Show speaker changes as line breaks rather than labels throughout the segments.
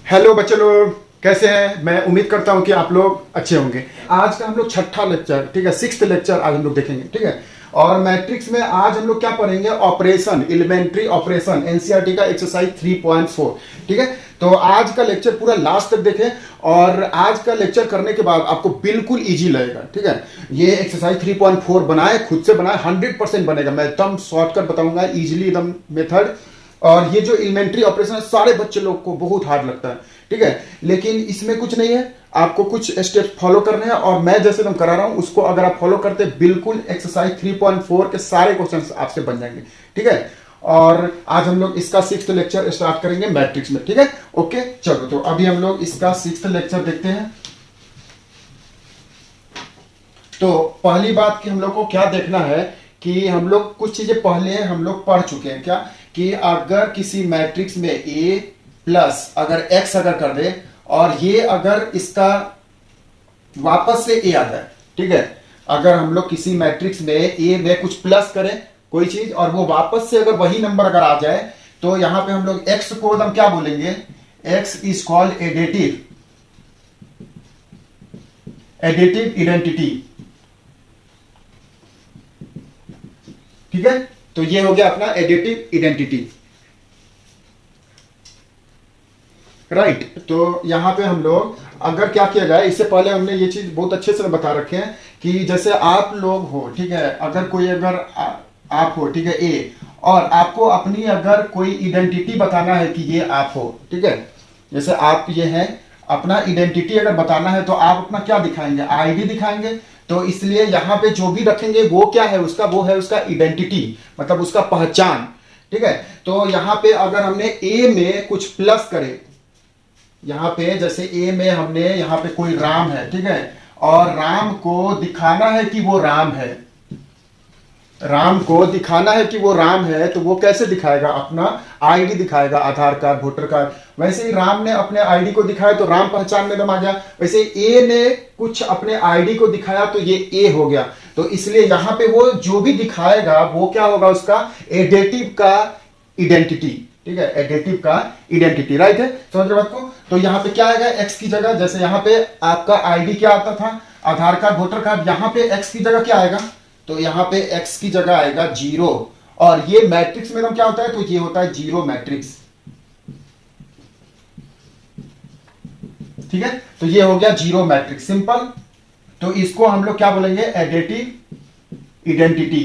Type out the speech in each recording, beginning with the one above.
Hello बच्चे लोग, कैसे हैं? मैं उम्मीद करता हूं कि आप लोग अच्छे होंगे। आज का हम लोग छठा लेक्चर, ठीक है, सिक्स्थ लेक्चर आज हम लोग देखेंगे, ठीक है। और मैट्रिक्स में आज हम लोग क्या पढ़ेंगे? ऑपरेशन, एलिमेंट्री ऑपरेशन, एनसीईआरटी का एक्सरसाइज 3.4, ठीक है। तो आज का लेक्चर पूरा लास्ट तक देखें और आज का लेक्चर करने के बाद आपको बिल्कुल इजी लगेगा, ठीक है। ये एक्सरसाइज 3.4 बनाए, खुद से बनाए, 100% बनेगा। मैं एकदम शॉर्टकट बताऊंगा, इजिली एकदम मेथड। और ये जो एलिमेंट्री ऑपरेशन है सारे बच्चे लोग को बहुत हार्ड लगता है, ठीक है। लेकिन इसमें कुछ नहीं है, आपको कुछ स्टेप्स फॉलो करने हैं और मैं जैसे एकदम करा रहा हूं उसको अगर आप फॉलो करते बिल्कुल एक्सरसाइज 3.4 के सारे क्वेश्चंस आपसे बन जाएंगे, ठीक है। और आज हम लोग इसका सिक्स्थ लेक्चर स्टार्ट करेंगे मैट्रिक्स में, ठीक है। ओके, चलो तो अभी हम लोग इसका सिक्स्थ लेक्चर देखते हैं। तो पहली बात कि हम लोग को क्या देखना है कि हम लोग कुछ चीजें पहले हम लोग पढ़ चुके हैं क्या, कि अगर किसी मैट्रिक्स में ए प्लस अगर एक्स अगर कर दे और ये अगर इसका वापस से ए आ जाए, ठीक है। अगर हम लोग किसी मैट्रिक्स में ए में कुछ प्लस करें कोई चीज और वो वापस से अगर वही नंबर अगर आ जाए तो यहां पे हम लोग एक्स को एकदम क्या बोलेंगे? X is called additive, additive identity, ठीक है। तो ये हो गया अपना एडिटिव आइडेंटिटी, राइट। तो यहां पे हम लोग अगर क्या किया जाए, इससे पहले हमने ये चीज बहुत अच्छे से बता रखे हैं कि जैसे आप लोग हो, ठीक है, अगर कोई अगर आप हो, ठीक है, ए, और आपको अपनी अगर कोई आइडेंटिटी बताना है कि ये आप हो, ठीक है। जैसे आप ये हैं, अपना आइडेंटिटी अगर बताना है तो आप अपना क्या दिखाएंगे? आईडी दिखाएंगे। तो इसलिए यहां पे जो भी रखेंगे वो क्या है उसका? वो है उसका आइडेंटिटी, मतलब उसका पहचान, ठीक है। तो यहां पे अगर हमने ए में कुछ प्लस करे, यहां पे जैसे ए में हमने यहां पे कोई राम है, ठीक है, और राम को दिखाना है कि वो राम है, राम को दिखाना है कि वो राम है, तो वो कैसे दिखाएगा? अपना आईडी दिखाएगा, आधार कार्ड, वोटर कार्ड। वैसे ही राम ने अपने आईडी को दिखाया तो राम पहचान में दम आ गया। वैसे ए ने कुछ अपने आईडी को दिखाया तो ये ए हो गया। तो इसलिए यहां पे वो जो भी दिखाएगा वो क्या होगा? उसका एडेटिव का आइडेंटिटी, ठीक है, एडेटिव का आइडेंटिटी, राइट है। समझ रहे बात को? तो यहां पे क्या आएगा एक्स की जगह? जैसे यहां पे आपका आईडी क्या आता था? आधार कार्ड, वोटर कार्ड। यहां पे एक्स की जगह क्या आएगा? तो यहां पे x की जगह आएगा 0। और ये मैट्रिक्स में क्या होता है? तो ये होता है जीरो मैट्रिक्स, ठीक है। तो ये हो गया जीरो मैट्रिक्स, सिंपल। तो इसको हम लोग क्या बोलेंगे? Additive identity.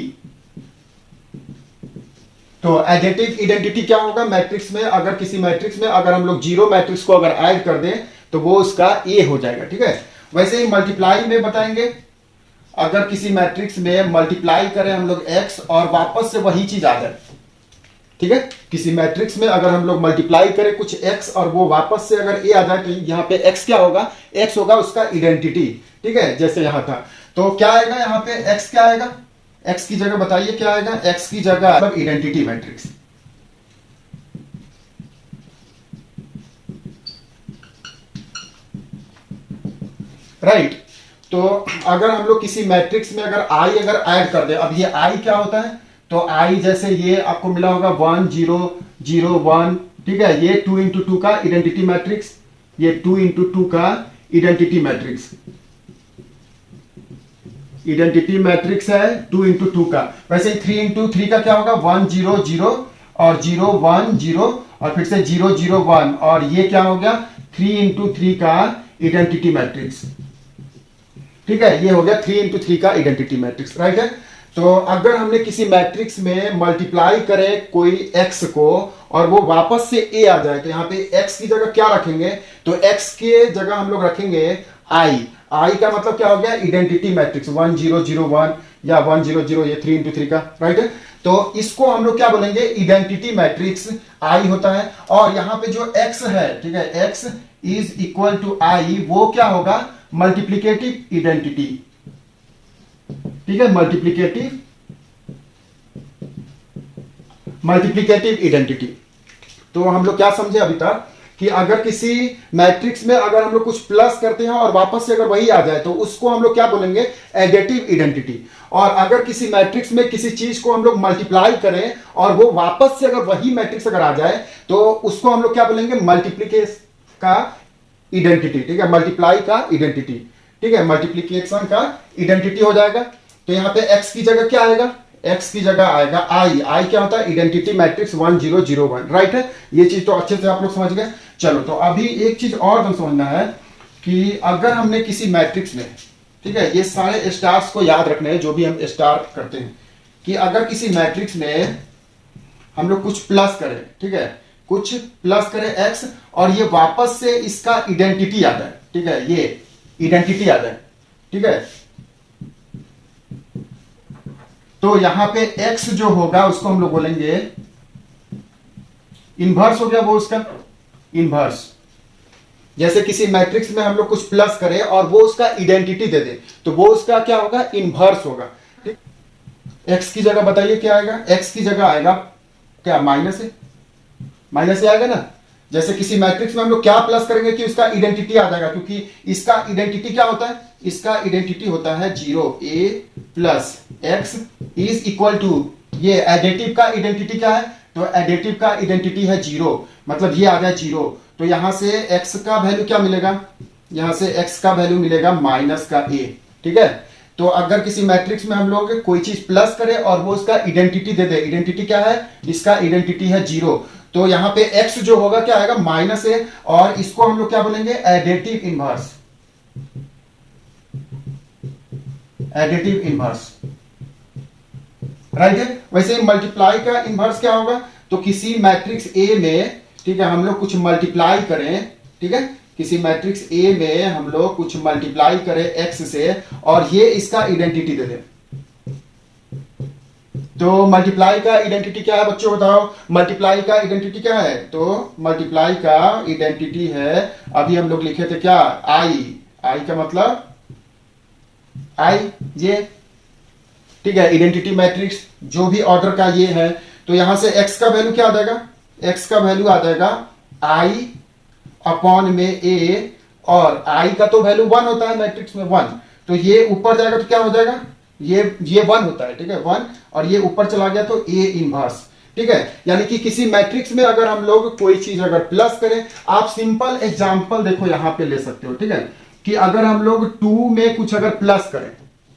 तो एडिटिव आइडेंटिटी क्या होगा मैट्रिक्स में? अगर किसी मैट्रिक्स में अगर हम लोग जीरो मैट्रिक्स को अगर ऐड कर दें तो वो उसका ए हो जाएगा, ठीक है। वैसे ही मल्टीप्लाई में बताएंगे, अगर किसी मैट्रिक्स में मल्टीप्लाई करें हम लोग x और वापस से वही चीज आ जाए, ठीक है। किसी मैट्रिक्स में अगर हम लोग मल्टीप्लाई करें कुछ x और वो वापस से अगर a आ जाए तो यहाँ पे x क्या होगा? x होगा उसका आइडेंटिटी, ठीक है, जैसे यहां था। तो क्या आएगा यहाँ पे? x क्या आएगा? x की जगह बताइए क्या आएगा? x की जगह मतलब आइडेंटिटी मैट्रिक्स, राइट। तो अगर हम लोग किसी मैट्रिक्स में अगर आई अगर ऐड कर दे, अब ये आई क्या होता है? तो आई जैसे ये आपको मिला होगा 1 0 0 1, ठीक है। ये 2 इंटू 2 का आइडेंटिटी मैट्रिक्स, ये 2 इंटू 2 का आइडेंटिटी मैट्रिक्स, आइडेंटिटी मैट्रिक्स है 2 इंटू 2 का। वैसे 3 इंटू 3 का क्या होगा? 1 0 0 और 0 1 0 और फिर से 0 0 1, और ये क्या हो गया? 3 इंटू 3 का आइडेंटिटी मैट्रिक्स, ठीक है। ये हो गया 3 इंटू 3 का आइडेंटिटी मैट्रिक्स, राइट है। तो अगर हमने किसी मैट्रिक्स में मल्टीप्लाई करे कोई x को और वो वापस से a आ जाए तो यहाँ पे x की जगह क्या रखेंगे? तो x के जगह हम लोग रखेंगे i। i का मतलब क्या हो गया? आइडेंटिटी मैट्रिक्स 1 0 0 1 या 1 0 0, ये 3 इंटू 3 का, राइट है। तो इसको हम लोग क्या बोलेंगे? आइडेंटिटी मैट्रिक्स i होता है। और यहाँ पे जो x है, ठीक है, x is equal to i, वो क्या होगा? मल्टीप्लीकेटिव आइडेंटिटी, ठीक है, मल्टीप्लीकेटिव आइडेंटिटी। तो हम लोग क्या समझे अभी तक कि अगर किसी मैट्रिक्स में अगर हम लोग कुछ प्लस करते हैं और वापस से अगर वही आ जाए तो उसको हम लोग क्या बोलेंगे? Additive identity. और अगर किसी मैट्रिक्स में किसी चीज को हम लोग मल्टीप्लाई करें और वो वापस से अगर वही मैट्रिक्स अगर आ जाए तो उसको हम लोग क्या बोलेंगे? का इडेंटिटी, ठीक है, मल्टीप्लाई का इडेंटिटी, ठीक है, मल्टीप्लीकेशन का इडेंटिटी हो जाएगा। तो यहाँ पे x की जगह क्या आएगा, x की जगह आएगा i क्या होता है, इडेंटिटी मैट्रिक्स 1 0 0 1, राइट है। ये चीज तो अच्छे से आप लोग समझ गए। चलो तो अभी एक चीज और हम समझना है कि अगर हमने किसी मैट्रिक्स में, ठीक है, ये सारे स्टार्स को याद रखने हैं जो भी हम स्टार करते हैं, कि अगर किसी मैट्रिक्स में हम लोग कुछ प्लस करें, ठीक है, कुछ प्लस करें x और ये वापस से इसका इडेंटिटी आ जाए, ठीक है, ये इडेंटिटी आ जाए, ठीक है, तो यहां पे x जो होगा उसको हम लोग बोलेंगे इनवर्स, हो गया वो उसका इनवर्स। जैसे किसी मैट्रिक्स में हम लोग कुछ प्लस करें और वो उसका आइडेंटिटी दे दे तो वो उसका क्या होगा, इनवर्स होगा। ठीक, x की जगह बताइए क्या आएगा, x की जगह आएगा क्या, माइनस है, माइनस से आएगा ना। जैसे किसी मैट्रिक्स में हम लोग क्या प्लस करेंगे कि उसका आइडेंटिटी आ जाएगा, क्योंकि इसका आइडेंटिटी क्या होता है, इसका आइडेंटिटी होता है 0 a plus x is equal to, ये एडिटिव का आइडेंटिटी क्या है, तो एडिटिव का आइडेंटिटी है 0, मतलब ये आ गया 0। तो यहां से x का वैल्यू क्या मिलेगा, यहां से x का वैल्यू मिलेगा माइनस का a, ठीक है। तो अगर किसी मैट्रिक्स में हम लोग कोई चीज प्लस करें और वो उसका आइडेंटिटी दे दे, आइडेंटिटी क्या है, इसका आइडेंटिटी है 0, तो यहां पे x जो होगा क्या आएगा, माइनस a, और इसको हम लोग क्या बोलेंगे, additive inverse, additive inverse, right है। वैसे मल्टीप्लाई का इनवर्स क्या होगा, तो किसी मैट्रिक्स A में, ठीक है, हम लोग कुछ मल्टीप्लाई करें, ठीक है, किसी मैट्रिक्स A में हम लोग कुछ मल्टीप्लाई करें x से और ये इसका आइडेंटिटी दे दे, तो मल्टीप्लाई का आइडेंटिटी क्या है बच्चों बताओ, मल्टीप्लाई का आइडेंटिटी क्या है, तो मल्टीप्लाई का आइडेंटिटी है, अभी हम लोग लिखे थे क्या, आई का मतलब आई, ये, ठीक है, आइडेंटिटी मैट्रिक्स जो भी ऑर्डर का ये है। तो यहां से x का वैल्यू क्या आ जाएगा, x का वैल्यू आ जाएगा i अपॉन में a, और i का तो वैल्यू 1 होता है मैट्रिक्स में 1, तो ये ऊपर जाएगा तो क्या हो जाएगा, ये 1 होता है, ठीक है, 1, और ये ऊपर चला गया तो a इनवर्स, ठीक है। यानी कि किसी मैट्रिक्स में अगर हम लोग कोई चीज अगर प्लस करें, आप सिंपल एग्जांपल देखो यहां पे ले सकते हो, ठीक है, कि अगर हम लोग 2 में कुछ अगर प्लस करें,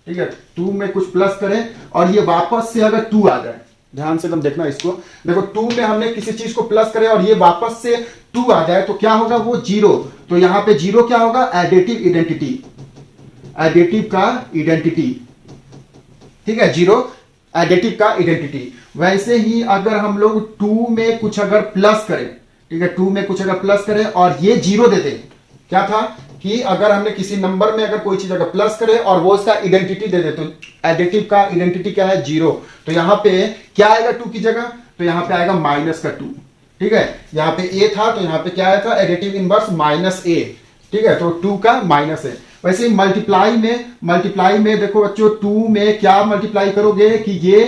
ठीक है, 2 में कुछ प्लस करें और ये वापस से अगर 2 आ जाए, ध्यान से एकदम देखना इसको, देखो 2 में हमने किसी चीज को प्लस करे और ये वापस से 2 आ जाए तो क्या होगा, वो 0, तो यहां पे 0 क्या होगा, एडिटिव आइडेंटिटी, एडिटिव का आइडेंटिटी, ठीक है, 0 एडिटिव का आइडेंटिटी। वैसे ही अगर हम लोग 2 में कुछ अगर प्लस करें, ठीक है, 2 में कुछ अगर प्लस करें और ये 0 दे दे, क्या था कि अगर हमने किसी नंबर में अगर कोई चीज अगर प्लस करे और वो उसका आइडेंटिटी दे दे, तो एडिटिव का आइडेंटिटी क्या है, 0, तो यहां पे क्या आएगा 2 की जगह, तो यहां पे आएगा माइनस का 2, ठीक है, यहां पे a था तो यहां पे क्या आया था, एडिटिव इनवर्स माइनस a, ठीक है, तो 2 का माइनस है। वैसे ही मल्टीप्लाई में देखो बच्चों, 2 में क्या मल्टीप्लाई करोगे कि ये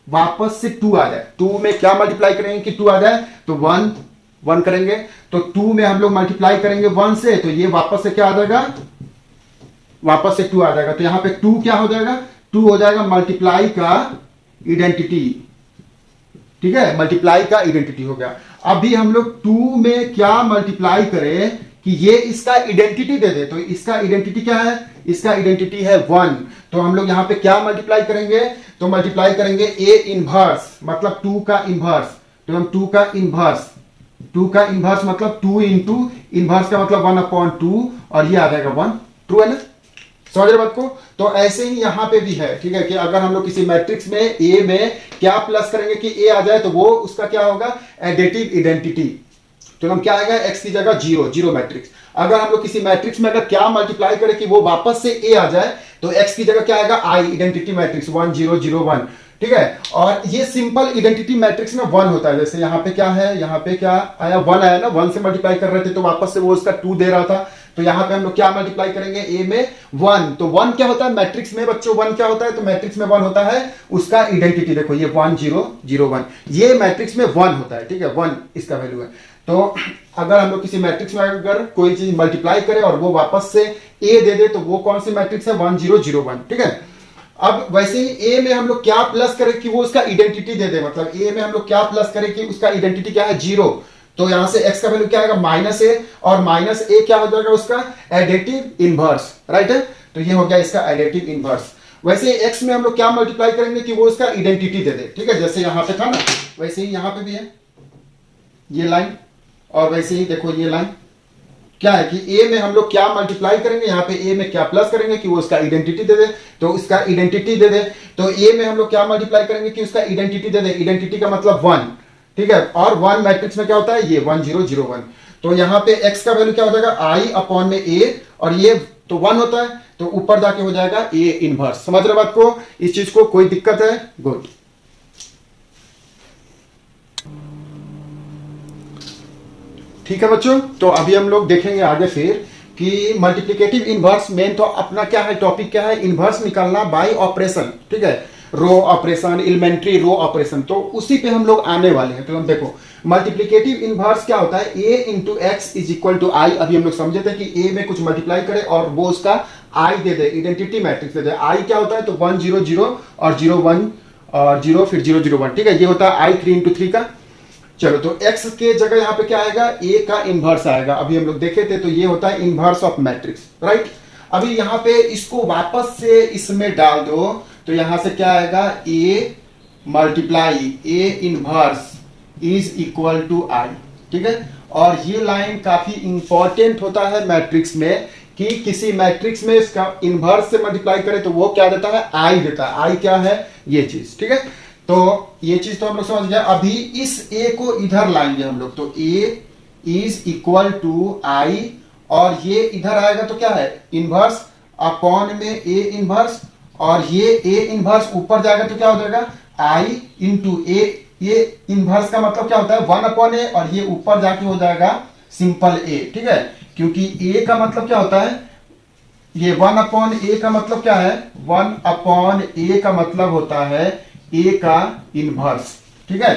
वापस से 2 आ जाए, 2 में क्या मल्टीप्लाई करेंगे कि 2 आ जाए, तो 1 करेंगे, तो 2 में हम लोग मल्टीप्लाई करेंगे 1 से, तो ये वापस से क्या आ जाएगा, वापस से 2 आ जाएगा, तो यहां पे 2 क्या हो जाएगा, 2 हो जाएगा मल्टीप्लाई का आइडेंटिटी, ठीक है, मल्टीप्लाई का आइडेंटिटी हो गया। अभी हम लोग 2 में क्या मल्टीप्लाई करें कि ये इसका आइडेंटिटी दे दे, तो इसका आइडेंटिटी क्या है, इसका आइडेंटिटी है 1, तो हम लोग यहां पे क्या मल्टीप्लाई करेंगे, तो मल्टीप्लाई करेंगे a इनवर्स, मतलब 2 का इनवर्स, तो हम 2 का इनवर्स, 2 का इनवर्स मतलब 2 इंटू इनवर्स का मतलब 1/2, और ये आ जाएगा 1, ट्रू है ना, समझ रहे बात को। तो ऐसे ही यहां पे भी है, ठीक है, कि अगर हम लोग किसी मैट्रिक्स में a में क्या प्लस करेंगे कि a आ जाए, तो वो उसका क्या होगा, एडिटिव आइडेंटिटी, तो हम क्या आएगा, x की जगह 0 मैट्रिक्स। अगर हम लोग किसी मैट्रिक्स में अगर क्या मल्टीप्लाई करें कि वो वापस से a आ जाए, तो x की जगह क्या आएगा, i आइडेंटिटी मैट्रिक्स 1 0 0 1, ठीक है। और ये सिंपल आइडेंटिटी मैट्रिक्स में 1 होता है, जैसे यहाँ पे क्या है, यहाँ पे क्या आया, 1 आया ना, 1 से मल्टीप्लाई कर रहे थे तो वापस से वो उसका 2 दे रहा था, तो यहाँ पे हम लोग क्या मल्टीप्लाई करेंगे, a में 1, तो 1 क्या होता है मैट्रिक्स में बच्चों, 1 क्या होता है, तो मैट्रिक्स में 1 होता है उसका आइडेंटिटी, देखो ये 1 0 0 1, ये मैट्रिक्स में 1 होता है, ठीक है, 1 इसका वैल्यू है। तो अगर हम लोग किसी मैट्रिक्स में अगर कोई चीज मल्टीप्लाई करें और वो वापस से a दे दे, तो वो कौन सी मैट्रिक्स है, 1 0 0 1, ठीक है। अब वैसे ही a में हम लोग क्या प्लस करें कि वो उसका आइडेंटिटी दे दे, मतलब a में हम लोग क्या प्लस करें कि उसका आइडेंटिटी क्या है, 0, तो यहां से x का वैल्यू क्या आएगा माइनस ए, और माइनस ए क्या हो जाएगा उसका एडिटिव इनवर्स, राइट है। तो ये हो गया इसका एडिटिव इनवर्स। वैसे x में हम लोग क्या मल्टीप्लाई करेंगे कि वो इसका आइडेंटिटी दे दे, ठीक है, जैसे यहां पे था ना वैसे ही यहां पे भी है ये लाइन, और वैसे ही देखो ये लाइन क्या है कि a में हम लोग क्या मल्टीप्लाई करेंगे, यहाँ पे a में क्या प्लस करेंगे कि वो उसका आइडेंटिटी दे दे, तो उसका आइडेंटिटी दे दे। तो a में हम लोग क्या मल्टीप्लाई करेंगे कि उसका आइडेंटिटी दे दे, आइडेंटिटी का मतलब 1, ठीक है, और 1 मैट्रिक्स में क्या होता है ये 1 0 0 1। तो यहाँ पे x का वैल्यू क्या हो जाएगा i अपॉन में a, और ये तो 1 होता है, तो ऊपर जाके हो जाएगा a इनवर्स। समझ रहे बात को, इस चीज को, कोई दिक्कत है? गुड। ठीक है बच्चों, तो अभी हम लोग देखेंगे आगे फिर कि मल्टीप्लिकेटिव इनवर्स मेन तो अपना क्या है, टॉपिक क्या है, इनवर्स निकालना बाय ऑपरेशन, ठीक है, row operation, elementary row operation, तो उसी पे हम लोग आने वाले हैं। तो हम देखो मल्टीप्लिकेटिव इनवर्स क्या होता है, a into X is equal to I. अभी हम लोग समझे थे कि a में कुछ मल्टीप्लाई करे और वो उसका i they they, identity matrix they they. i क्या होता है, तो 1 0 0 और 0 1 और 0 फिर 0 0 1, ठीक है, ये होता है i 3 इंटू 3 का। चलो तो x के जगह यहां पे क्या आएगा, a का इनवर्स आएगा। अभी हम लोग देखे थे, तो ये होता है इनवर्स ऑफ मैट्रिक्स, राइट। अभी यहां पे इसको वापस से इसमें डाल दो, तो यहां से क्या आएगा, a multiply a inverse is equal to i, ठीक है। और ये लाइन काफी इंपॉर्टेंट होता है मैट्रिक्स में कि किसी मैट्रिक्स में इसका इनवर्स से मल्टीप्लाई करे तो वो क्या देता है, i देता है। i क्या है, ये चीज, ठीक है। तो ये चीज तो हम लोग समझ गए। अभी इस a को इधर लाएंगे हम लोग, तो a is equal to i, और ये इधर आएगा तो क्या है इनवर्स अपॉन में a इनवर्स, और ये a इनवर्स ऊपर जाएगा तो क्या हो जाएगा i इंटू a। ये इनवर्स का मतलब क्या होता है 1 अपॉन a, और ये ऊपर जाके हो जाएगा सिंपल a, ठीक है, क्योंकि a का मतलब क्या होता है, ये 1 अपॉन a का मतलब क्या है, 1 अपॉन a का मतलब होता है a का इनवर्स, ठीक है।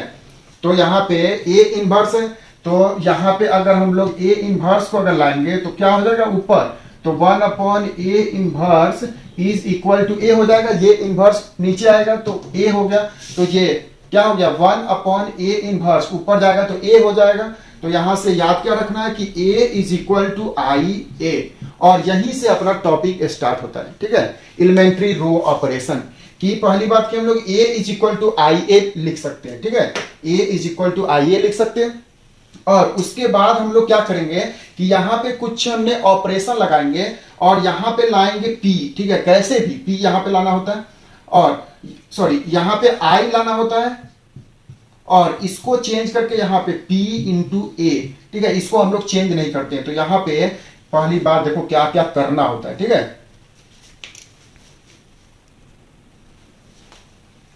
तो यहाँ पे a इनवर्स है, तो यहाँ पे अगर हम लोग a इनवर्स को अगर लाएंगे तो क्या हो जाएगा ऊपर, तो 1 upon a inverse is equal to a हो जाएगा। ये इनवर्स नीचे आएगा तो a हो गया, तो ये क्या हो गया 1 अपॉन a इनवर्स, ऊपर जाएगा तो a हो जाएगा। तो यहां से याद क्या रखना है कि a is equal to I a, और यहीं से अपना टॉपिक स्टार्ट होता है, ठीक है, एलिमेंट्री रो ऑपरेशन की। पहली बात कि हम लोग a is equal to I ए लिख सकते हैं, ठीक है, a is equal to I ए लिख सकते हैं। और उसके बाद हम लोग क्या करेंगे कि यहाँ पे कुछ हमने ऑपरेशन लगाएंगे और यहाँ पे लाएंगे p, ठीक है, कैसे भी p यहाँ पे लाना होता है, और सॉरी यहाँ पे i लाना होता है, और इसको चेंज करके यहाँ पे p इंटू ए, ठीक है, इसको हम लोग चेंज नहीं करते हैं। तो यहाँ पे पहली बात देखो क्या क्या करना होता है, ठीक है।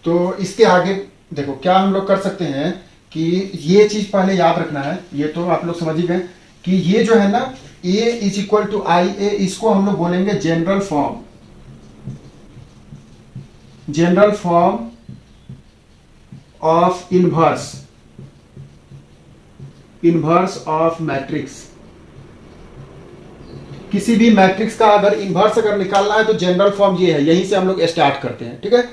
तो इसके आगे देखो क्या हम लोग कर सकते हैं कि ये चीज पहले याद रखना है, ये तो आप लोग समझ ही गए कि ये जो है ना a is equal to I ए, इसको हम लोग बोलेंगे general form, general form of inverse, inverse of matrix. किसी भी मैट्रिक्स का अगर इनवर्स अगर निकालना है तो जनरल फॉर्म ये है, यहीं से हम लोग स्टार्ट करते हैं, ठीक है।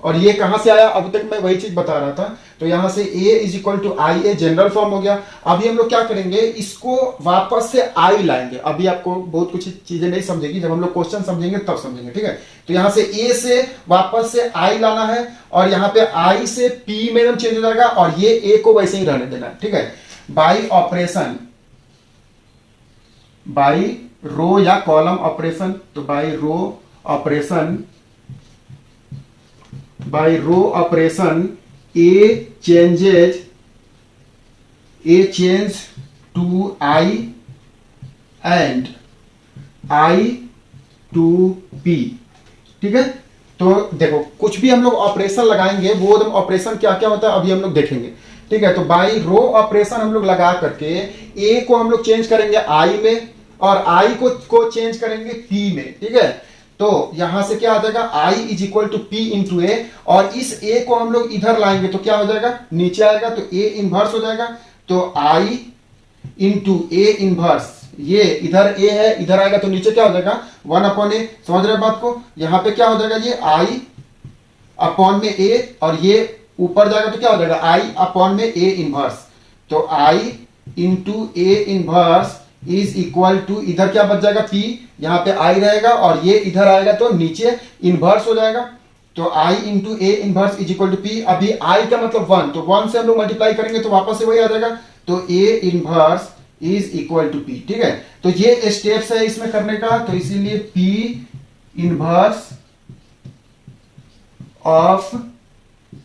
और ये कहां से आया, अभी तक मैं वही चीज बता रहा था। तो यहां से a is equal to I A general form हो गया। अभी हम लोग क्या करेंगे, इसको वापस से i लाएंगे। अभी आपको बहुत कुछ चीजें नहीं समझेगी, जब हम लोग क्वेश्चन समझेंगे तब समझेंगे, ठीक है। तो यहां से a से वापस से i लाना है, और यहाँ पे i से p में चेंज हो जाएगा, और ये a को वैसे ही रहने देना है, ठीक है। बाई ऑपरेशन, बाई रो या कॉलम ऑपरेशन, तो by row operation, by row operation a change to i and i to p, ठीक है। तो देखो कुछ भी हम लोग ऑपरेशन लगाएंगे, वो ऑपरेशन क्या क्या होता है अभी हम लोग देखेंगे, ठीक है। तो बाय रो ऑपरेशन हम लोग लगा करके a को हम लोग चेंज करेंगे i में, और i को चेंज करेंगे p में, ठीक है। तो यहां से क्या आ जाएगा i is equal to p into A, और इस a को हम लोग इधर लाएंगे तो क्या हो जाएगा नीचे आएगा, तो a इनवर्स हो जाएगा। तो i इंटू ए इनवर्स, ये इधर a है, इधर आएगा तो नीचे क्या हो जाएगा 1 अपॉन ए। समझ रहे बात को, यहां पे क्या हो जाएगा ये i अपॉन में a, और ये ऊपर जाएगा तो क्या हो जाएगा i अपॉन में a इनवर्स। तो i into A inverse is equal to, इधर क्या बच जाएगा P, यहाँ पे I रहेगा और ये इधर आएगा तो नीचे इनवर्स हो जाएगा। तो I into A inverse is equal to P। अभी I का मतलब 1, तो 1 से हम लोग मल्टीप्लाई करेंगे तो वापस से वही आ जाएगा। तो A inverse is equal to P। ठीक है, तो ये स्टेप्स है इसमें करने का, तो इसीलिए P इनवर्स ऑफ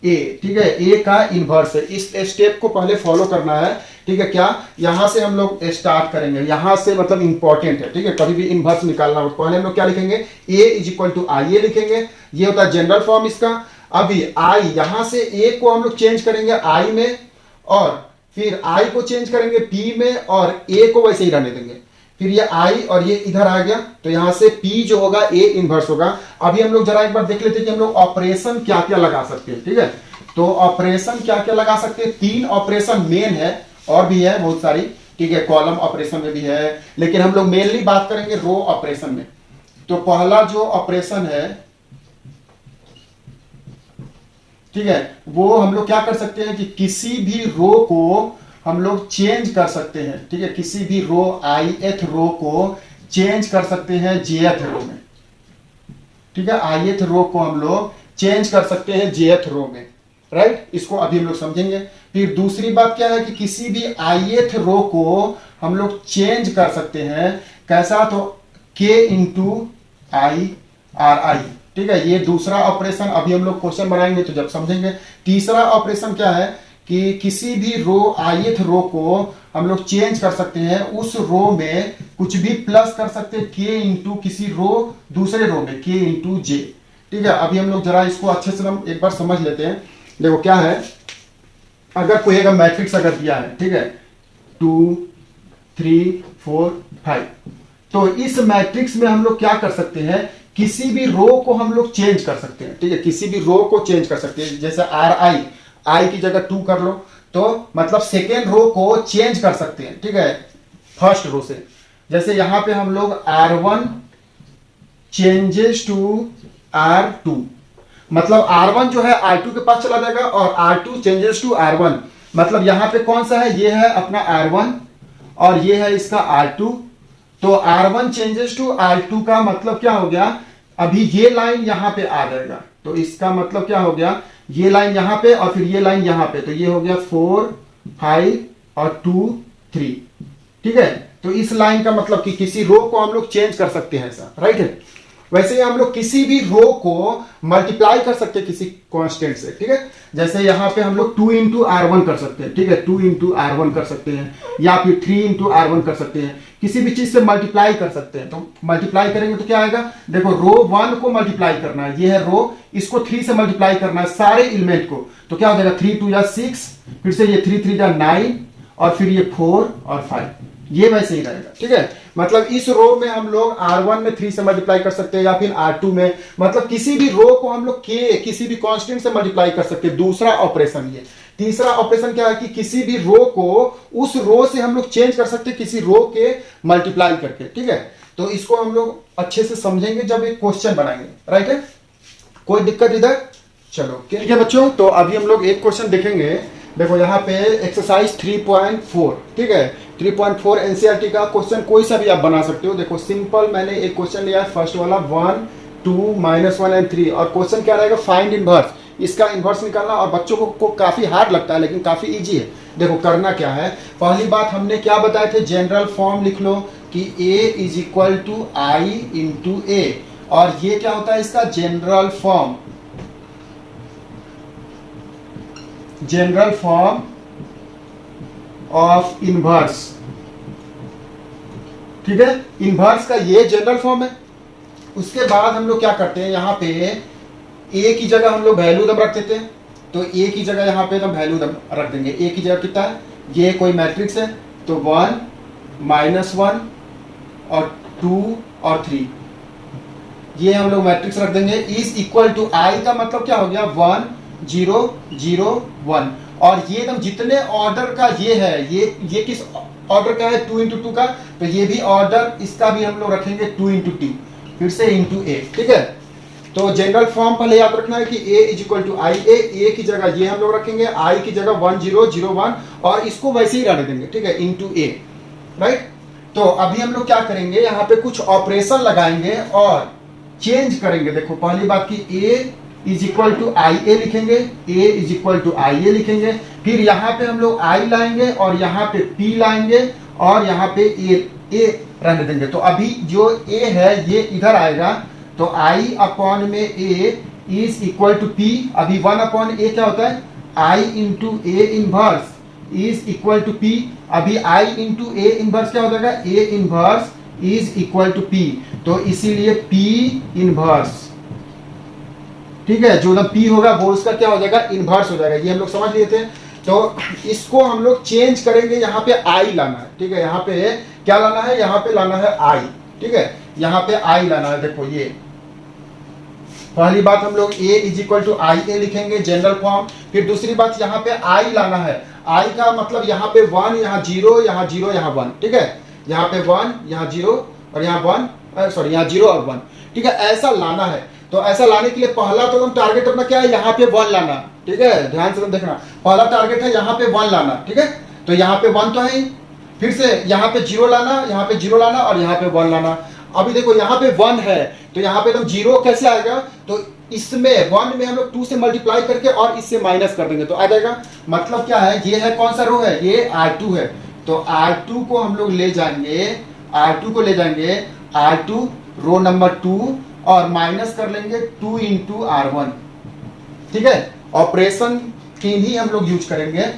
ए, ठीक है, ए का इनवर्स है। इस स्टेप को पहले फॉलो करना है। ठीक है, क्या यहां से हम लोग स्टार्ट करेंगे, यहां से मतलब इंपॉर्टेंट है। ठीक है, कभी भी इनवर्स निकालना हो पहले हम लोग क्या लिखेंगे, ए इज इक्वल टू आई ए लिखेंगे, ये होता है जनरल फॉर्म इसका। अभी आई, यहां से ए को हम लोग चेंज करेंगे आई में, और फिर आई को चेंज करेंगे पी में, और ए को वैसे ही रहने देंगे। फिर ये आई और ये इधर आ गया, तो यहां से P जो होगा ए इनवर्स होगा। अभी हम लोग जरा एक बार देख लेते हैं कि हम लोग ऑपरेशन क्या क्या लगा सकते हैं। ठीक है, तो ऑपरेशन क्या क्या लगा सकते हैं, 3 ऑपरेशन मेन है, और भी है बहुत सारी। ठीक है, कॉलम ऑपरेशन में भी है, लेकिन हम लोग मेनली बात करेंगे रो ऑपरेशन में। तो पहला जो ऑपरेशन है, ठीक है, वो हम लोग क्या कर सकते हैं कि किसी भी रो को हम लोग चेंज कर सकते हैं। ठीक है, किसी भी रो ith रो को चेंज कर सकते हैं jth रो में। ठीक है, ith रो को हम लोग चेंज कर सकते हैं jth रो में, राइट। इसको अभी हम लोग समझेंगे। फिर दूसरी बात क्या है कि किसी भी ith रो को हम लोग चेंज कर सकते हैं, कैसा, तो k इंटू आई आर आई। ठीक है, ये दूसरा ऑपरेशन, अभी हम लोग क्वेश्चन बनाएंगे तो जब समझेंगे। तीसरा ऑपरेशन क्या है कि किसी भी रो ith रो को हम लोग चेंज कर सकते हैं, उस रो में कुछ भी प्लस कर सकते हैं, k इंटू किसी रो दूसरे रो में, k इंटू जे। ठीक है, अभी हम लोग जरा इसको अच्छे से हम एक बार समझ लेते हैं। देखो क्या है, अगर कोई अगर मैट्रिक्स अगर दिया है, ठीक है, 2 3 4 5, तो इस मैट्रिक्स में हम लोग क्या कर सकते हैं, किसी भी रो को हम लोग चेंज कर सकते हैं। ठीक है, किसी भी रो को चेंज कर सकते हैं, जैसे आई की जगह 2 कर लो, तो मतलब सेकेंड रो को चेंज कर सकते हैं। ठीक है, फर्स्ट रो से, जैसे यहां पे हम लोग R1 चेंजेस टू R2, मतलब R1 जो है R2 के पास चला जाएगा, और R2 चेंजेस टू R1, मतलब यहां पे कौन सा है, ये है अपना R1 और ये है इसका R2। तो R1 चेंजेस टू R2 का मतलब क्या हो गया, अभी ये लाइन यहां पे आ जाएगा, तो इसका मतलब क्या हो गया, ये लाइन यहां पे और फिर ये लाइन यहां पे, तो ये हो गया 4 5 और 2 3। ठीक है, तो इस लाइन का मतलब कि किसी रो को हम लोग चेंज कर सकते हैं, ऐसा, राइट है। वैसे ही हम लोग किसी भी रो को मल्टीप्लाई कर सकते हैं किसी कांस्टेंट से। ठीक है, जैसे यहां पे हम लोग 2 इंटू R1 कर सकते हैं। ठीक है, 2 इंटू R1 कर सकते हैं, या फिर 3 इंटू R1 कर सकते हैं, किसी भी चीज से मल्टीप्लाई कर सकते हैं। तो मल्टीप्लाई करेंगे तो क्या आएगा, देखो रो 1 को मल्टीप्लाई करना है, ये है रो, इसको 3 से मल्टीप्लाई करना है सारे एलिमेंट को, तो क्या हो जाएगा 3 2 या 6, फिर से ये 3 3 या 9, और फिर ये 4 और 5, ये वैसे ही रहेगा। ठीक है, मतलब इस रो में हम लोग R1 में 3 से मल्टीप्लाई कर सकते हैं, या फिर R2 में, मतलब किसी भी रो को हम लोग किसी भी कांस्टेंट से मल्टीप्लाई कर सकते हैं। दूसरा ऑपरेशन ये। तीसरा ऑपरेशन क्या है कि किसी भी रो को उस रो से हम लोग चेंज कर सकते हैं किसी रो के मल्टीप्लाई करके। ठीक है, तो इसको हम लोग अच्छे से समझेंगे जब एक क्वेश्चन बनाएंगे, राइट है। कोई दिक्कत इधर, चलो ठीक है बच्चों। तो अभी हम लोग एक क्वेश्चन देखेंगे। देखो यहाँ पे एक्सरसाइज 3.4, ठीक है, 3.4 एनसीईआरटी का क्वेश्चन कोई सा भी आप बना सकते हो। देखो सिंपल, मैंने एक क्वेश्चन लिया है, फर्स्ट वाला 1 2 -1 एंड 3, और क्वेश्चन क्या रहेगा, फाइंड इनवर्स, इसका इनवर्स निकालना। और बच्चों को काफी हार्ड लगता है, लेकिन काफी इजी है। देखो करना क्या है, पहली बात हमने क्या बताए थे, जनरल फॉर्म लिख लो कि A is equal to I into A, और ये क्या होता है इसका general form, general form of inverse. ठीक है, इनवर्स का ये जनरल फॉर्म है। उसके बाद हम लोग क्या करते हैं, यहां पे ए की जगह हम लोग वैल्यू दम रख देते हैं, तो ए की जगह यहां पे हम वैल्यू दम रख देंगे। ए की जगह कितना है, ये कोई मैट्रिक्स है, तो 1 -1 और 2 और 3, ये हम लोग मैट्रिक्स रख देंगे। इज इक्वल टू आई का मतलब क्या हो गया, 1 0 0 1, और ये एकदम जितने ऑर्डर का ये है, ये किस ऑर्डर का है, 2 इंटू 2 का, तो ये भी ऑर्डर इसका भी हम लोग रखेंगे 2 इंटू 2, फिर से इंटू ए। ठीक है, तो जनरल फॉर्म पहले याद रखना है कि a is equal to I ए की जगह ये हम लोग रखेंगे, i की जगह 1 0 0 1 और इसको वैसे ही रहने देंगे, ठीक है, इनटू a, राइट। तो अभी हम लोग क्या करेंगे, यहाँ पे कुछ ऑपरेशन लगाएंगे और चेंज करेंगे। देखो पहली बात की a is equal to I ए लिखेंगे, a is equal to I ए लिखेंगे, फिर यहाँ पे हम लोग i लाएंगे और यहाँ पे p लाएंगे और यहाँ पे a रहने देंगे। तो अभी जो a है ये इधर आएगा, तो i अपॉन में a is equal to p। अभी 1 अपॉन a क्या होता है, i into a inverse is equal to p। अभी i इंटू a इनवर्स क्या हो जाएगा, a inverse is equal to p। तो इसीलिए p इनवर्स, ठीक है, जो ना p होगा वो उसका क्या हो जाएगा, इनवर्स हो जाएगा। ये हम लोग समझ लिए थे। तो इसको हम लोग चेंज करेंगे, यहाँ पे i लाना है, ठीक है, यहाँ पे क्या लाना है, यहाँ पे लाना है i, ठीक है, यहाँ पे i लाना है। देखो ये पहली बात हम लोग a is equal to I ए लिखेंगे जनरल फॉर्म। फिर दूसरी बात यहाँ पे i लाना है, i का मतलब यहाँ पे 1, यहाँ 0, यहाँ 0, यहाँ 1, ठीक है, यहाँ पे 1, यहाँ 0 और यहाँ 1, सॉरी यहाँ 0 और 1, ठीक है, ऐसा लाना है। तो ऐसा लाने के लिए पहला तो हम टारगेट अपना क्या है, यहाँ पे 1 लाना, ठीक है, ध्यान से देखना, पहला टारगेट है यहाँ पे 1 लाना, ठीक है। तो यहाँ पे 1 तो है, फिर से यहाँ पे 0 लाना, यहाँ पे 0 लाना और यहाँ पे 1 लाना। अभी देखो यहाँ पे 1 है तो यहाँ पे एकदम 0 कैसे आएगा, तो इसमें 1 में हम लोग 2 से मल्टीप्लाई करके और इससे माइनस कर देंगे तो आ जाएगा। मतलब क्या है, ये है कौन सा रो है, ये R2 है। तो R2 को हम लोग ले जाएंगे, R2 को ले जाएंगे, R2 रो नंबर 2 और माइनस कर लेंगे 2 इंटू R1, ठीक है। ऑपरेशन 3 ही हम लोग यूज करेंगे।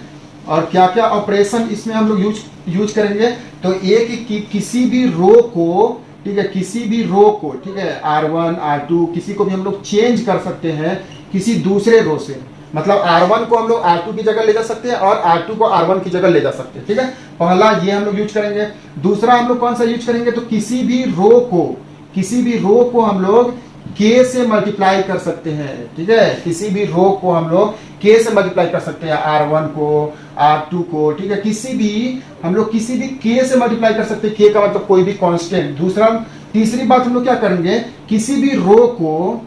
और क्या क्या ऑपरेशन इसमें हम लोग यूज करेंगे, तो एक की किसी भी रो को, ठीक है, किसी भी रो को, ठीक है, R1 R2 किसी को भी हम लोग चेंज कर सकते हैं किसी दूसरे रो से। मतलब R1 को हम लोग R2 की जगह ले जा सकते हैं और R2 को R1 की जगह ले जा सकते हैं, ठीक है। पहला ये हम लोग यूज करेंगे। दूसरा हम लोग कौन सा यूज करेंगे, तो किसी भी रो को हम लोग k से मल्टीप्लाई कर सकते हैं, ठीक है, किसी भी रो को हम लोग k से मल्टीप्लाई कर सकते हैं, R1 को R2 को, ठीक है, किसी भी हम लोग किसी भी k से मल्टीप्लाई कर सकते हैं, k का मतलब कोई भी कांस्टेंट। दूसरा तीसरी बात हम लोग क्या करेंगे, किसी भी रो को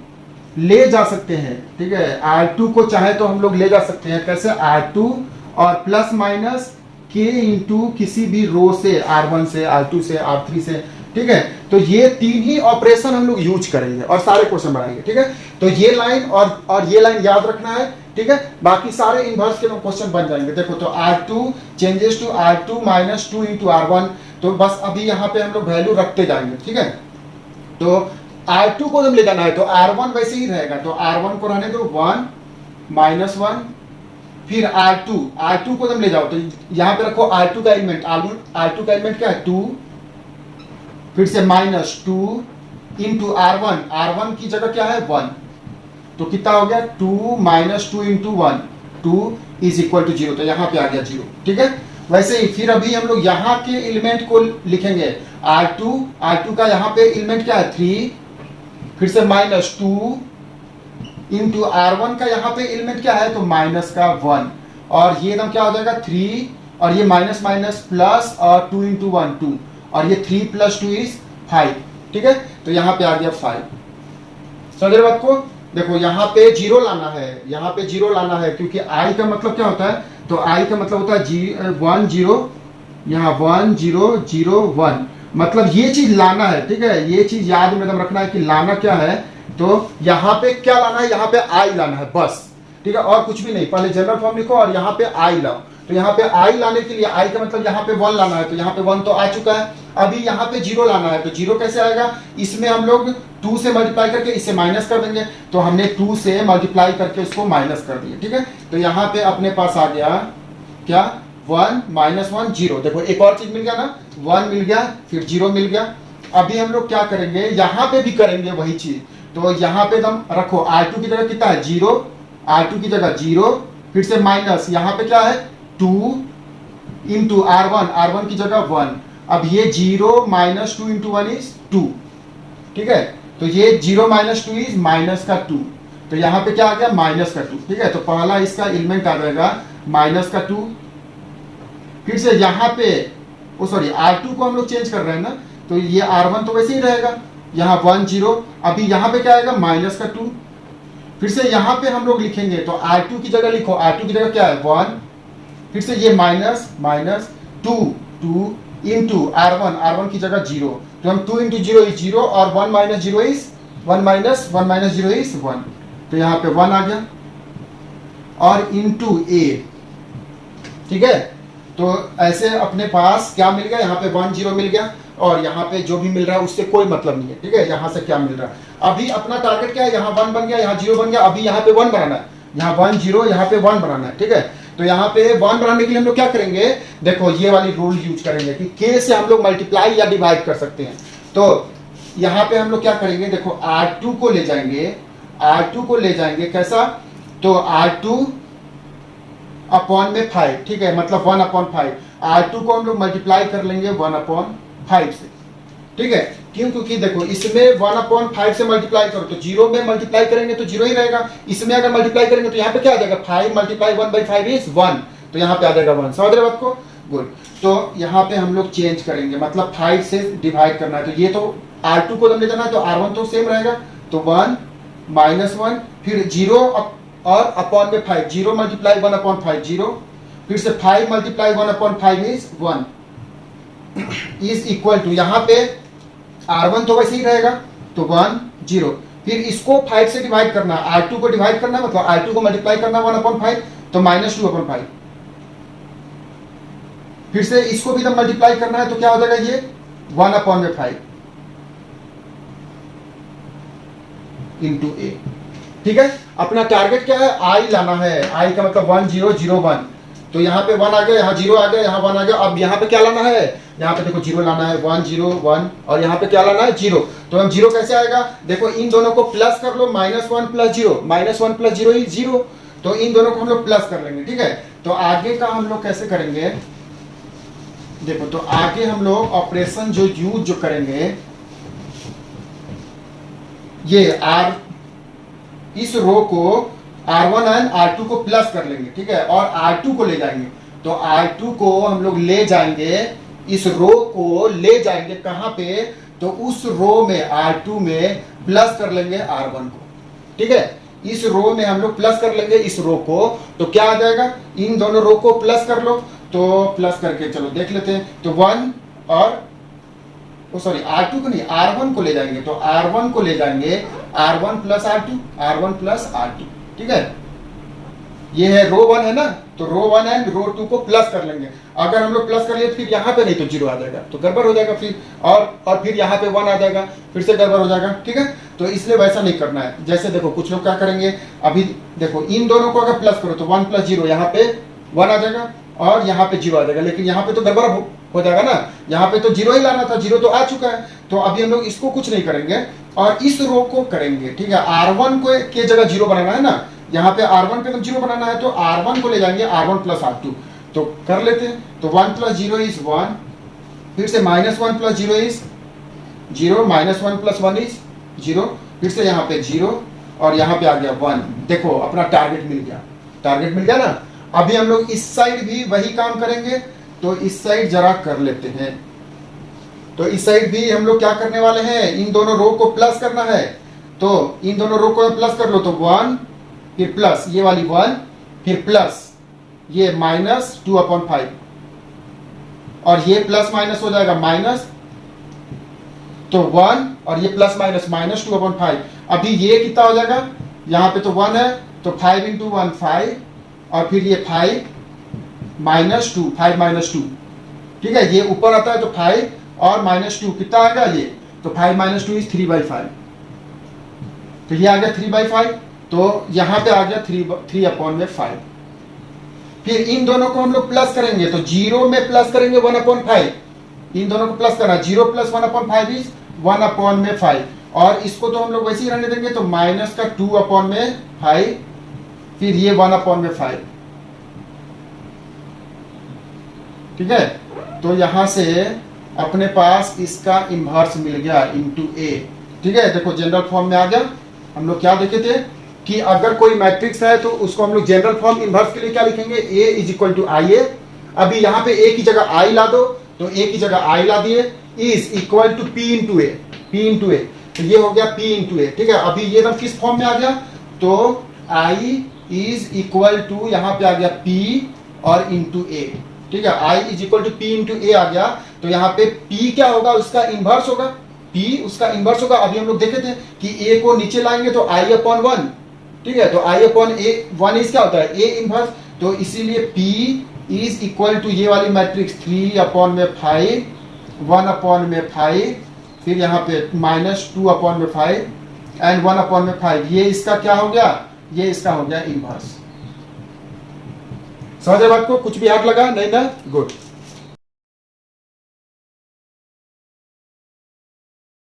ले जा सकते हैं, ठीक है, R2 को चाहे तो हम लोग ले जा सकते हैं, कैसे, R2 और प्लस माइनस k इंटू किसी भी रो से, R1 से, R2 से, R3 से, ठीक है। तो ये 3 ही ऑपरेशन हम लोग यूज करेंगे और सारे क्वेश्चन बनाएंगे, ठीक है। तो ये लाइन और ये लाइन याद रखना है, ठीक है, बाकी सारे इनवर्स के क्वेश्चन बन जाएंगे। देखो तो R2 changes to R2 minus 2 into R1, तो बस अभी यहाँ पे हम लोग वैल्यू रखते जाएंगे, ठीक है। तो R2 को जब ले जाना है तो R1 वैसे ही रहेगा, तो R1 को रहने दो 1 माइनस 1, फिर R2 को जब ले जाओ तो यहाँ पे रखो R2 का एलिमेंट, R2 का एलिमेंट क्या है 2, फिर से माइनस 2 इंटू R1 की जगह क्या है 1, तो कितना हो गया 2 minus 2 into 1, 2 is equal to 0, तो यहाँ पे आ गया 0, ठीक है। वैसे ही फिर अभी हम लोग यहाँ के एलिमेंट को लिखेंगे, R2 का यहाँ पे एलिमेंट क्या है 3, फिर से माइनस 2 इंटू R1 का यहाँ पे एलिमेंट क्या है, तो माइनस का 1, और ये एकदम क्या हो जाएगा 3 और ये माइनस माइनस प्लस और 2 इंटू 1 2, और ये 3 प्लस 2 इज 5, ठीक है। तो यहाँ पे आ गया 5। समझ रहे बात को। देखो यहाँ पे 0 लाना है, यहाँ पे 0 लाना है, क्योंकि i का मतलब क्या होता है, तो i का मतलब होता है 1 0, यहाँ 1 0 0 1, मतलब ये चीज लाना है, ठीक है। ये चीज याद में एकदम रखना है कि लाना क्या है, तो यहाँ पे क्या लाना है, यहाँ पे i लाना है बस, ठीक है, और कुछ भी नहीं। पहले जनरल फॉर्म लिखो और यहाँ पे i लाओ। तो यहाँ पे i लाने के लिए i का मतलब यहाँ पे 1 लाना है, तो यहाँ पे 1 तो आ चुका है। अभी यहाँ पे 0 लाना है, तो 0 कैसे आएगा, इसमें हम लोग 2 से मल्टीप्लाई करके इससे माइनस कर देंगे, तो हमने 2 से मल्टीप्लाई करके इसको माइनस कर दिया, ठीक है। तो यहाँ पे अपने पास आ गया क्या 1 माइनस 1 0। देखो एक और चीज मिल गया ना, 1 मिल गया, फिर 0 मिल गया। अभी हम लोग क्या करेंगे, यहाँ पे भी करेंगे वही चीज। तो यहाँ पे एकदम रखो R2 की जगह कितना है 0, R2 की जगह 0, फिर से माइनस यहाँ पे क्या है 2 इंटू R1 की जगह 1। अब ये 0 माइनस 2 इंटू 1 इज 2, ठीक है। तो ये 0 माइनस 2 इज माइनस का 2, तो यहाँ पे क्या आ गया माइनस का 2, ठीक है। तो पहला इसका एलिमेंट आ जाएगा माइनस का 2। फिर से यहाँ पे सॉरी R2 को हम लोग चेंज कर रहे हैं ना, तो ये R1 तो वैसे ही रहेगा, यहाँ 1 0, अभी यहाँ पे क्या आएगा माइनस का 2, फिर से यहाँ पे हम लोग लिखेंगे तो R2 की जगह लिखो, R2 की जगह क्या है 1, फिर से ये माइनस माइनस 2 इंटू R1 की जगह 0, तो हम 2 इंटू 0 इज 0 और 1 माइनस 0 इज 1 माइनस 0 इज 1, तो यहाँ पे 1 आ गया और इंटू A, ठीक है। तो ऐसे अपने पास क्या मिल गया, यहाँ पे 1 0 मिल गया और यहाँ पे जो भी मिल रहा है उससे कोई मतलब नहीं है, ठीक है। यहाँ से क्या मिल रहा है, अभी अपना टारगेट क्या है, यहाँ 1 बन गया, यहाँ 0 बन गया, अभी यहाँ पे 1 बनाना है, यहाँ 1 0 यहाँ पे 1 बनाना है, ठीक है। तो यहाँ पे 1 बनाने के लिए हम लोग क्या करेंगे, देखो ये वाली रूल यूज करेंगे कि K से हम लोग मल्टीप्लाई या डिवाइड कर सकते हैं। तो यहाँ पे हम लोग क्या करेंगे, देखो R2 को ले जाएंगे, R2 को ले जाएंगे कैसा, तो R2 अपॉन में 5, ठीक है, मतलब 1/5, R2 को हम लोग मल्टीप्लाई कर लेंगे 1/5 से, ठीक है। क्यों, क्योंकि देखो इसमें 1/5 से मल्टीप्लाई करो तो 0 में मल्टीप्लाई करेंगे तो 0 ही रहेगा, इसमें अगर मल्टीप्लाई करेंगे तो यहाँ पे क्या आ जाएगा 5 मल्टीप्लाई 1/5 इज 1, तो यहाँ पे आ जाएगा 1, समझ रहे बात को, गुड। तो यहाँ पे हम लोग चेंज करेंगे, मतलब 5 से डिवाइड करना है, तो ये तो R2 को ले जाना है तो R1 तो सेम रहेगा, तो 1 -1 फिर 0 और अपॉन में 5, 0 मल्टीप्लाई 1/5 0, फिर से 5 multiply 1/5 is 1 is equal to, यहाँ पे R1 तो वैसे ही रहेगा तो 1 0, फिर इसको 5 से डिवाइड करना, R2 को डिवाइड करना, मतलब R2 को मल्टीप्लाई करना 1/5 तो -2/5, फिर से इसको भी जब मल्टीप्लाई करना है तो क्या हो जाएगा ये 1/5 इंटू A, ठीक है। अपना टारगेट क्या है, I लाना है, I का मतलब 1 0 0 1, तो यहाँ पे 1 आ गया, यहाँ 0 आ गया, यहाँ 1 आ गया, अब यहाँ पे क्या लाना है, यहाँ पे देखो 0 लाना है, 1 0 1, और यहाँ पे क्या लाना है 0, तो हम 0 कैसे आएगा, देखो इन दोनों को प्लस कर लो, -1 + 0, -1 + 0 इज 0, तो इन दोनों को हम लोग प्लस कर लेंगे, ठीक है। तो आगे का हम लोग कैसे करेंगे, देखो तो आगे हम लोग ऑपरेशन जो करेंगे, ये इस रो को R1 एंड R2 को प्लस कर लेंगे, ठीक है, और R2 को ले जाएंगे, तो R2 को हम लोग ले जाएंगे, इस रो को ले जाएंगे कहां पे, तो उस रो में R2 में प्लस कर लेंगे R1 को, ठीक है। इस रो में हम लोग प्लस कर लेंगे इस रो को, तो क्या आ जाएगा, इन दोनों रो को प्लस कर लो, तो प्लस करके चलो देख लेते हैं, तो 1 और सॉरी R2 को नहीं, R1 को ले जाएंगे, तो R1 को ले जाएंगे R1 + R2, R1 + R2, ठीक है। ये है रो 1 है ना, तो रो 1 एंड रो 2 को प्लस कर लेंगे, अगर हम लोग प्लस कर लिए तो फिर यहाँ पे नहीं तो 0 आ जाएगा, तो गड़बड़ हो जाएगा फिर, और फिर यहाँ पे 1 आ जाएगा, फिर से गड़बड़ हो जाएगा, ठीक है। तो इसलिए वैसा नहीं करना है, जैसे देखो कुछ लोग क्या करेंगे, अभी देखो इन दोनों को अगर प्लस करो तो 1 + 0, यहाँ पे 1 आ जाएगा और यहाँ पे 0 आ जाएगा, लेकिन यहाँ पे तो गड़बड़ हो जाएगा ना, यहाँ पे तो 0 ही लाना था, 0 तो आ चुका है, तो अभी हम लोग इसको कुछ नहीं करेंगे और इस रो को करेंगे, ठीक है। R1 को के जगह 0 बनाना है ना, यहाँ पे R1 पे 0 बनाना है, तो R1 को ले जाएंगे R1 + R2, तो कर लेते हैं, तो 1 + 0 इज 1, फिर से -1 + 0 इज 0, -1 + 1 इज 0, फिर से यहाँ पे 0 और यहाँ पे आ गया 1, देखो अपना टारगेट मिल गया ना। अभी हम लोग इस साइड भी वही काम करेंगे, तो इस साइड जरा कर लेते हैं, तो इस साइड भी हम लोग क्या करने वाले हैं, इन दोनों रो को प्लस करना है, तो इन दोनों रो को प्लस कर लो, तो 1 फिर प्लस ये वाली 1 फिर प्लस ये -2/5, और ये प्लस माइनस हो जाएगा माइनस, तो 1 और ये प्लस माइनस -2/5, अभी ये कितना हो जाएगा, यहाँ पे तो 1 है, तो 5 × 1 5, और फिर ये 5 -2, ठीक है, ये ऊपर आता है तो 5 और -2 कितना आएगा ये, तो 5 - 2 इज 3/5, तो ये आ गया 3/5, तो यहाँ पे आ गया 3/5। फिर इन दोनों को हम लोग प्लस करेंगे, तो 0 में प्लस करेंगे 1/5, इन दोनों को प्लस करना, 0 + 1/5 इज 1/5, और इसको तो हम लोग वैसे ही रहने देंगे, तो -2/5, फिर ये 1/5, ठीक है। तो यहां से अपने पास इसका इन्वर्स मिल गया इंटू A, ठीक है। देखो जनरल फॉर्म में आ गया, हम लोग क्या देखे थे कि अगर कोई मैट्रिक्स है तो उसको हम लोग जनरल फॉर्म इन्वर्स के लिए क्या लिखेंगे, A = IA। अभी यहाँ पे A की जगह I ला दो, तो A की जगह I ला दिए, is equal to P × A, तो ये हो गया P इंटू ए, ठीक है। अभी ये एकदम किस फॉर्म में आ गया, तो I इज इक्वल टू यहाँ पे आ गया P और इंटू ए, ठीक है। I is equal to P into A आ गया, तो यहाँ पे P क्या होगा, उसका इनवर्स होगा, P उसका इनवर्स होगा। अभी हम लोग देखे थे कि A को नीचे लाएंगे तो I अपॉन 1, ठीक है। तो I अपॉन ए 1 इज क्या होता है, A इनवर्स। तो इसीलिए P इज इक्वल टू ये वाली मैट्रिक्स 3 अपॉन में 5, 1 अपॉन में 5, फिर यहाँ पे -2 अपॉन में 5 एंड 1 अपॉन में 5। ये इसका क्या हो गया, ये इसका हो गया इनवर्स। समझ बात को, कुछ भी हाथ लगा नहीं ना, गुड।